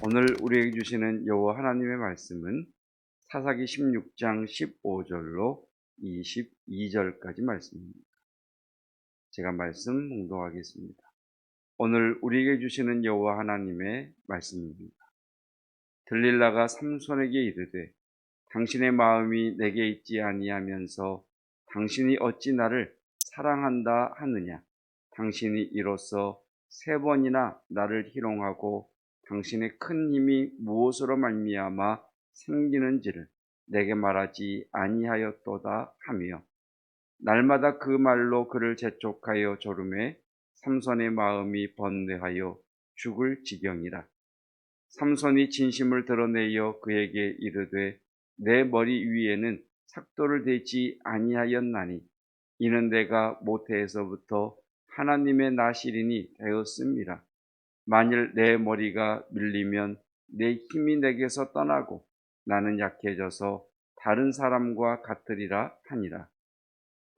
오늘 우리에게 주시는 여호와 하나님의 말씀은 사사기 16장 15절로 22절까지 말씀입니다. 제가 말씀 봉독하겠습니다. 오늘 우리에게 주시는 여호와 하나님의 말씀입니다. 들릴라가 삼손에게 이르되 당신의 마음이 내게 있지 아니하면서 당신이 어찌 나를 사랑한다 하느냐. 당신이 이로써 3번이나 나를 희롱하고 당신의 큰 힘이 무엇으로 말미암아 생기는지를 내게 말하지 아니하였도다 하며 날마다 그 말로 그를 재촉하여 조르매 삼손의 마음이 번뇌하여 죽을 지경이라. 삼손이 진심을 드러내어 그에게 이르되 내 머리 위에는 삭도를 대지 아니하였나니 이는 내가 모태에서부터 하나님의 나시린이 되었음이라. 만일 내 머리가 밀리면 내 힘이 내게서 떠나고 나는 약해져서 다른 사람과 같으리라 하니라.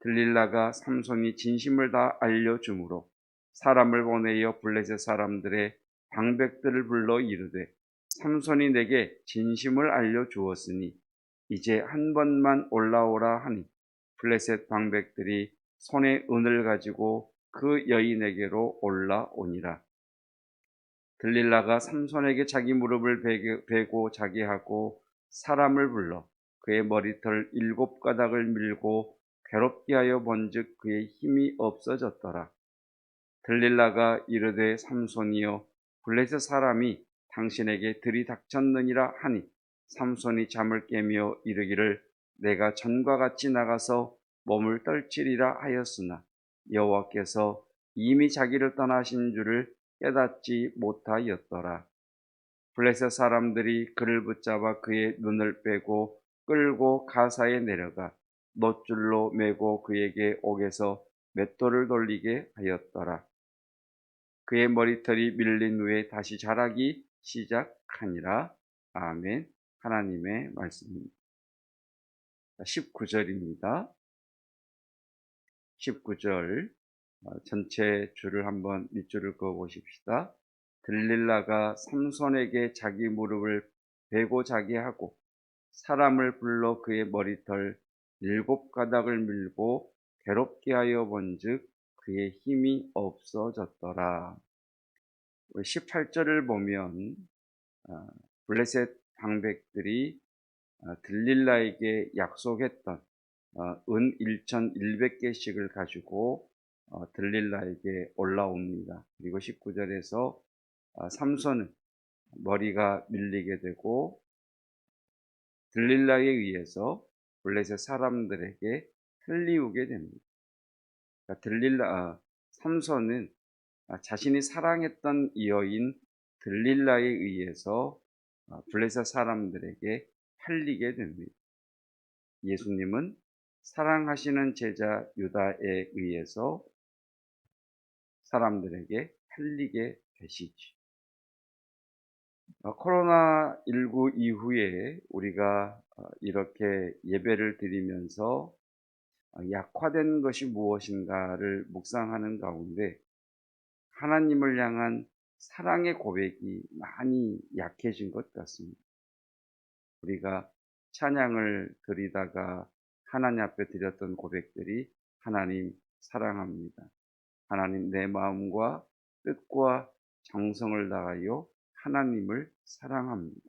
들릴라가 삼손이 진심을 다 알려주므로 사람을 보내어 블레셋 사람들의 방백들을 불러 이르되 삼손이 내게 진심을 알려주었으니 이제 한 번만 올라오라 하니 블레셋 방백들이 손에 은을 가지고 그 여인에게로 올라오니라. 들릴라가 삼손에게 자기 무릎을 베고 자게 하고 사람을 불러 그의 머리털 7가닥을 밀고 괴롭게 하여 본즉 그의 힘이 없어졌더라. 들릴라가 이르되 삼손이여 블레셋 사람이 당신에게 들이닥쳤느니라 하니 삼손이 잠을 깨며 이르기를 내가 전과 같이 나가서 몸을 떨치리라 하였으나 여호와께서 이미 자기를 떠나신 줄을 깨닫지 못하였더라. 블레셋 사람들이 그를 붙잡아 그의 눈을 빼고 끌고 가사에 내려가 놋줄로 매고 그에게 옥에서 맷돌을 돌리게 하였더라. 그의 머리털이 밀린 후에 다시 자라기 시작하니라. 아멘. 하나님의 말씀입니다. 19절입니다. 19절 전체 줄을 한번 밑줄을 그어 보십시다. 들릴라가 삼손에게 자기 무릎을 베고 자게 하고 사람을 불러 그의 머리털 7가닥을 밀고 괴롭게 하여 본즉 그의 힘이 없어졌더라. 18절을 보면 블레셋 방백들이 들릴라에게 약속했던 은 1,100개씩을 가지고 들릴라에게 올라옵니다. 그리고 19절에서 삼손은 머리가 밀리게 되고 들릴라에 의해서 블레셋 사람들에게 흘리우게 됩니다. 그러니까 삼손은 자신이 사랑했던 여인 들릴라에 의해서 블레셋 사람들에게 팔리게 됩니다. 예수님은 사랑하시는 제자 유다에 의해서 사람들에게 팔리게 되시지. 코로나19 이후에 우리가 이렇게 예배를 드리면서 약화된 것이 무엇인가를 묵상하는 가운데 하나님을 향한 사랑의 고백이 많이 약해진 것 같습니다. 우리가 찬양을 드리다가 하나님 앞에 드렸던 고백들이 하나님 사랑합니다. 하나님 내 마음과 뜻과 정성을 다하여 하나님을 사랑합니다.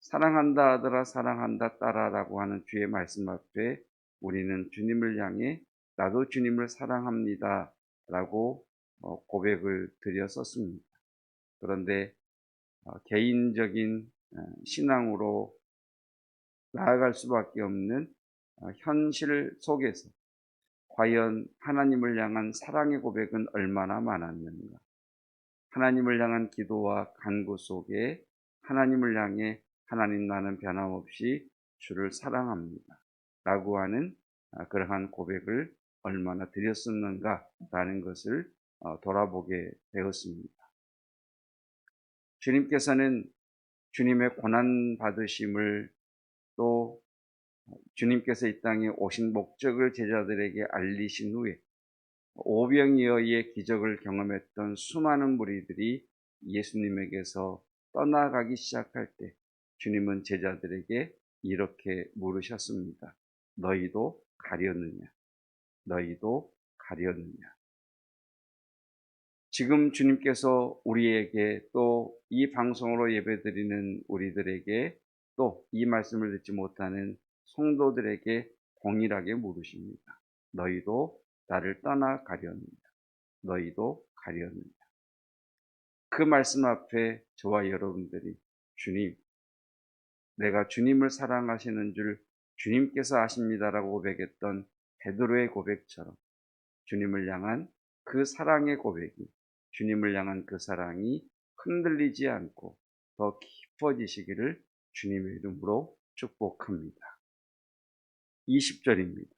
사랑한다 아들아 사랑한다 딸아라고 하는 주의 말씀 앞에 우리는 주님을 향해 나도 주님을 사랑합니다 라고 고백을 드렸었습니다. 그런데 개인적인 신앙으로 나아갈 수밖에 없는 현실 속에서 과연 하나님을 향한 사랑의 고백은 얼마나 많았는가. 하나님을 향한 기도와 간구 속에 하나님을 향해 하나님 나는 변함없이 주를 사랑합니다 라고 하는 그러한 고백을 얼마나 드렸었는가 라는 것을 돌아보게 되었습니다. 주님께서는 주님의 고난 받으심을 또 주님께서 이 땅에 오신 목적을 제자들에게 알리신 후에 오병이어의 기적을 경험했던 수많은 무리들이 예수님에게서 떠나가기 시작할 때 주님은 제자들에게 이렇게 물으셨습니다. 너희도 가려느냐? 너희도 가려느냐? 지금 주님께서 우리에게 또 이 방송으로 예배드리는 우리들에게 또 이 말씀을 듣지 못하는 성도들에게 동일하게 물으십니다. 너희도 나를 떠나가려느냐? 너희도 가려느냐? 그 말씀 앞에 저와 여러분들이 주님, 내가 주님을 사랑하시는 줄 주님께서 아십니다라고 고백했던 베드로의 고백처럼 주님을 향한 그 사랑의 고백이, 주님을 향한 그 사랑이 흔들리지 않고 더 깊어지시기를 주님의 이름으로 축복합니다. 20절입니다.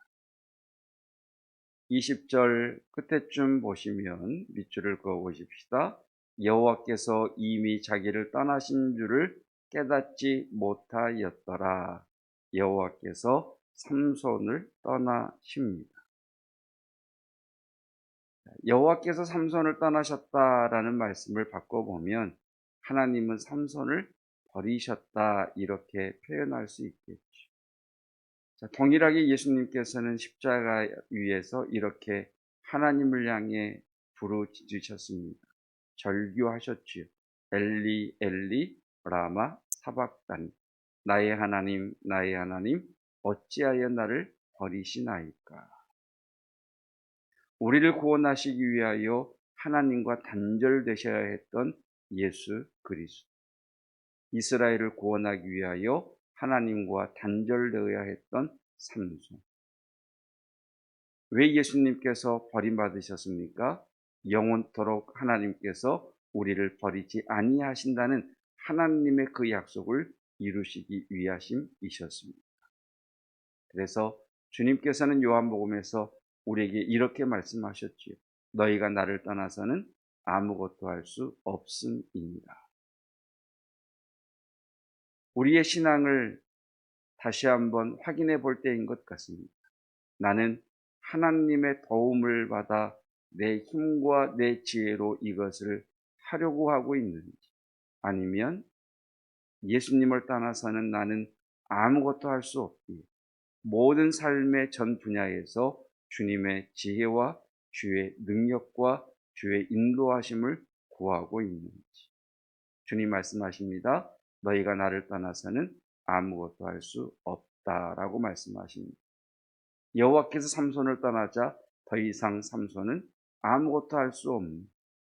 20절 끝에쯤 보시면 밑줄을 그어 보십시다. 여호와께서 이미 자기를 떠나신 줄을 깨닫지 못하였더라. 여호와께서 삼손을 떠나십니다. 여호와께서 삼손을 떠나셨다라는 말씀을 바꿔보면 하나님은 삼손을 버리셨다 이렇게 표현할 수 있겠죠. 자, 동일하게 예수님께서는 십자가 위에서 이렇게 하나님을 향해 부르짖으셨습니다. 절규하셨지요. 엘리 엘리 라마 사박다니, 나의 하나님 나의 하나님 어찌하여 나를 버리시나이까. 우리를 구원하시기 위하여 하나님과 단절되셔야 했던 예수 그리스도, 이스라엘을 구원하기 위하여 하나님과 단절되어야 했던 삼손. 왜 예수님께서 버림받으셨습니까? 영원토록 하나님께서 우리를 버리지 아니하신다는 하나님의 그 약속을 이루시기 위하심이셨습니다. 그래서 주님께서는 요한복음에서 우리에게 이렇게 말씀하셨지요. 너희가 나를 떠나서는 아무것도 할 수 없음이니라. 우리의 신앙을 다시 한번 확인해 볼 때인 것 같습니다. 나는 하나님의 도움을 받아 내 힘과 내 지혜로 이것을 하려고 하고 있는지, 아니면 예수님을 떠나서는 나는 아무것도 할 수 없기에 모든 삶의 전 분야에서 주님의 지혜와 주의 능력과 주의 인도하심을 구하고 있는지. 주님 말씀하십니다. 너희가 나를 떠나서는 아무것도 할 수 없다라고 말씀하십니다. 여호와께서 삼손을 떠나자 더 이상 삼손은 아무것도 할 수 없는,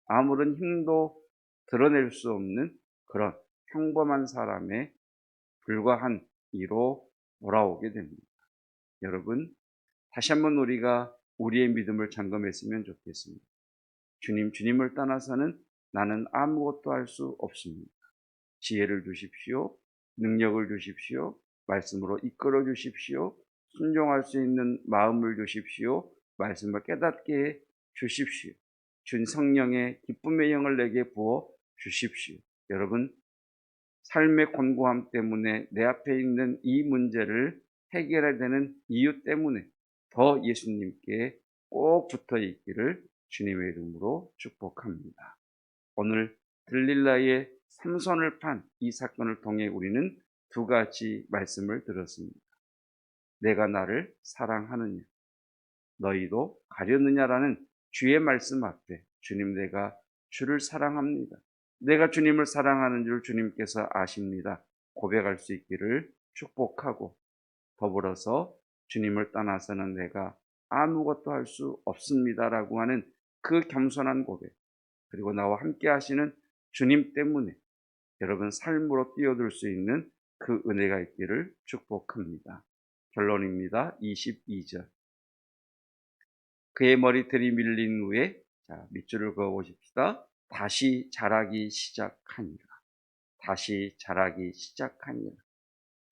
아무런 힘도 드러낼 수 없는 그런 평범한 사람에 불과한 이로 돌아오게 됩니다. 여러분, 다시 한번 우리가 우리의 믿음을 점검했으면 좋겠습니다. 주님을 떠나서는 나는 아무것도 할 수 없습니다. 지혜를 주십시오. 능력을 주십시오. 말씀으로 이끌어 주십시오. 순종할 수 있는 마음을 주십시오. 말씀을 깨닫게 해 주십시오. 준 성령의 기쁨의 영을 내게 부어 주십시오. 여러분, 삶의 곤고함 때문에 내 앞에 있는 이 문제를 해결해야 되는 이유 때문에 더 예수님께 꼭 붙어 있기를 주님의 이름으로 축복합니다. 오늘 들릴라의 삼손을 판 이 사건을 통해 우리는 두 가지 말씀을 들었습니다. 내가 나를 사랑하느냐, 너희도 가려느냐라는 주의 말씀 앞에 주님, 내가 주를 사랑합니다. 내가 주님을 사랑하는 줄 주님께서 아십니다. 고백할 수 있기를 축복하고, 더불어서 주님을 떠나서는 내가 아무것도 할 수 없습니다라고 하는 그 겸손한 고백, 그리고 나와 함께 하시는 주님 때문에 여러분 삶으로 뛰어들 수 있는 그 은혜가 있기를 축복합니다. 결론입니다. 22절. 그의 머리털이 밀린 후에, 자, 밑줄을 그어 보십시다. 다시 자라기 시작하니라. 다시 자라기 시작하니라.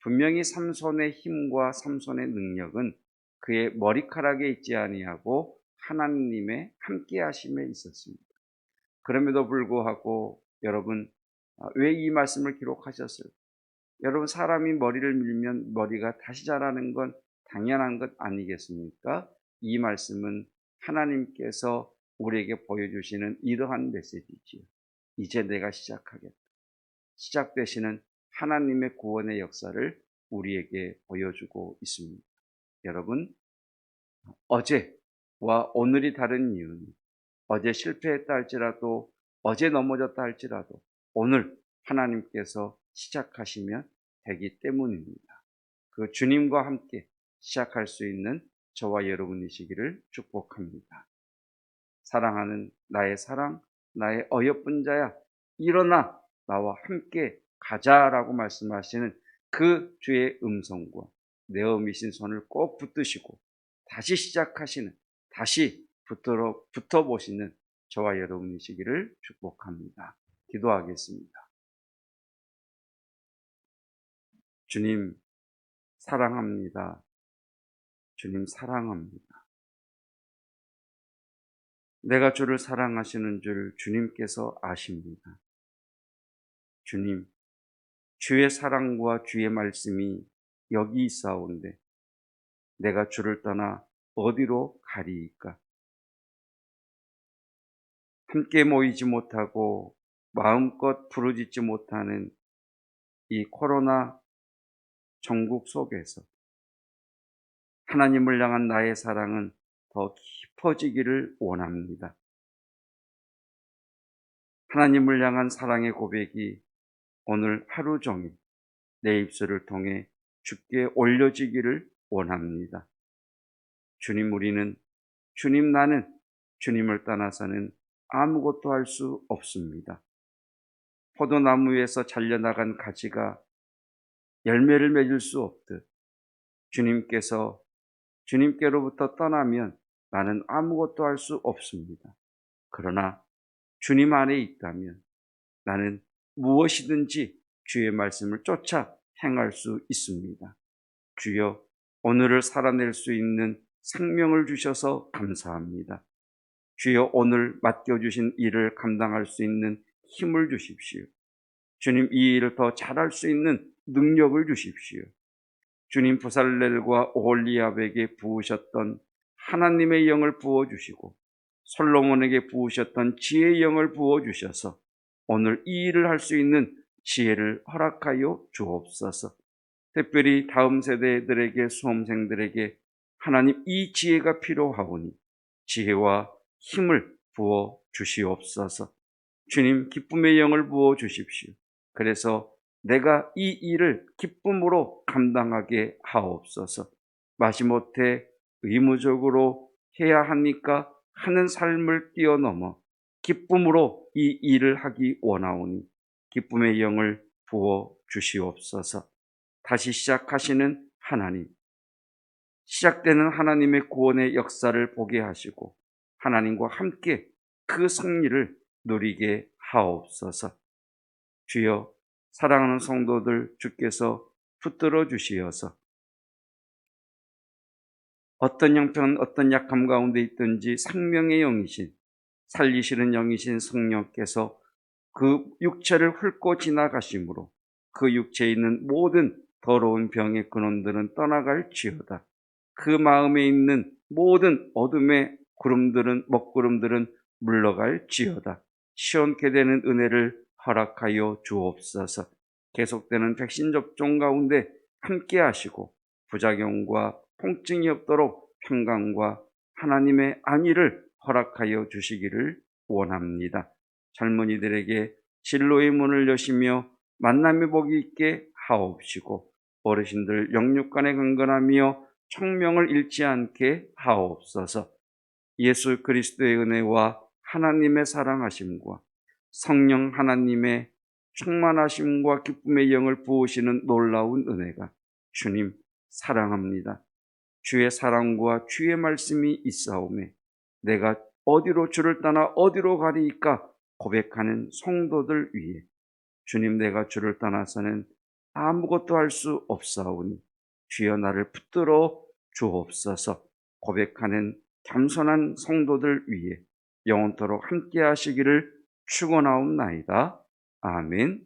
분명히 삼손의 힘과 삼손의 능력은 그의 머리카락에 있지 아니하고 하나님의 함께 하심에 있었습니다. 그럼에도 불구하고 여러분, 왜 이 말씀을 기록하셨어요? 여러분, 사람이 머리를 밀면 머리가 다시 자라는 건 당연한 것 아니겠습니까? 이 말씀은 하나님께서 우리에게 보여주시는 이러한 메시지지요. 이제 내가 시작하겠다. 시작되시는 하나님의 구원의 역사를 우리에게 보여주고 있습니다. 여러분, 어제와 오늘이 다른 이유는 어제 실패했다 할지라도, 어제 넘어졌다 할지라도 오늘 하나님께서 시작하시면 되기 때문입니다. 그 주님과 함께 시작할 수 있는 저와 여러분이시기를 축복합니다. 사랑하는 나의 사랑, 나의 어여쁜 자야, 일어나 나와 함께 가자라고 말씀하시는 그 주의 음성과 내어미신 손을 꼭 붙드시고 다시 시작하시는, 다시 붙어보시는 저와 여러분이시기를 축복합니다. 기도하겠습니다. 주님 사랑합니다. 주님 사랑합니다. 내가 주를 사랑하시는 줄 주님께서 아십니다. 주님, 주의 사랑과 주의 말씀이 여기 있사온데 내가 주를 떠나 어디로 가리이까? 함께 모이지 못하고 마음껏 부르짖지 못하는 이 코로나 전국 속에서 하나님을 향한 나의 사랑은 더 깊어지기를 원합니다. 하나님을 향한 사랑의 고백이 오늘 하루 종일 내 입술을 통해 주께 올려지기를 원합니다. 주님, 우리는, 주님, 나는 주님을 떠나서는 아무것도 할 수 없습니다. 포도나무에서 잘려나간 가지가 열매를 맺을 수 없듯 주님께로부터 떠나면 나는 아무것도 할 수 없습니다. 그러나 주님 안에 있다면 나는 무엇이든지 주의 말씀을 쫓아 행할 수 있습니다. 주여, 오늘을 살아낼 수 있는 생명을 주셔서 감사합니다. 주여, 오늘 맡겨주신 일을 감당할 수 있는 힘을 주십시오. 주님, 이 일을 더 잘할 수 있는 능력을 주십시오. 주님, 부살렐과 오홀리압에게 부으셨던 하나님의 영을 부어주시고 솔로몬에게 부으셨던 지혜의 영을 부어주셔서 오늘 이 일을 할 수 있는 지혜를 허락하여 주옵소서. 특별히 다음 세대들에게, 수험생들에게 하나님 이 지혜가 필요하오니 지혜와 힘을 부어 주시옵소서. 주님, 기쁨의 영을 부어 주십시오. 그래서 내가 이 일을 기쁨으로 감당하게 하옵소서. 마지못해 의무적으로 해야 하니까 하는 삶을 뛰어넘어 기쁨으로 이 일을 하기 원하오니 기쁨의 영을 부어 주시옵소서. 다시 시작하시는 하나님, 시작되는 하나님의 구원의 역사를 보게 하시고 하나님과 함께 그 승리를 누리게 하옵소서. 주여, 사랑하는 성도들 주께서 붙들어 주시어서 어떤 형편, 어떤 약함 가운데 있든지 생명의 영이신, 살리시는 영이신 성령께서 그 육체를 훑고 지나가심으로 그 육체에 있는 모든 더러운 병의 근원들은 떠나갈지어다. 그 마음에 있는 모든 어둠의 먹구름들은 물러갈지어다. 시원케 되는 은혜를 허락하여 주옵소서. 계속되는 백신 접종 가운데 함께 하시고 부작용과 통증이 없도록 평강과 하나님의 안위를 허락하여 주시기를 원합니다. 젊은이들에게 진로의 문을 여시며 만남의 복이 있게 하옵시고 어르신들 영육간에 강건하며 청명을 잃지 않게 하옵소서. 예수 그리스도의 은혜와 하나님의 사랑하심과 성령 하나님의 충만하심과 기쁨의 영을 부으시는 놀라운 은혜가, 주님 사랑합니다. 주의 사랑과 주의 말씀이 있사오매 내가 어디로 주를 떠나 어디로 가리이까 고백하는 성도들 위해 주님, 내가 주를 떠나서는 아무것도 할 수 없사오니 주여 나를 붙들어 주옵소서. 고백하는 겸손한 성도들 위해 영원토록 함께 하시기를 축원하옵나이다. 아멘.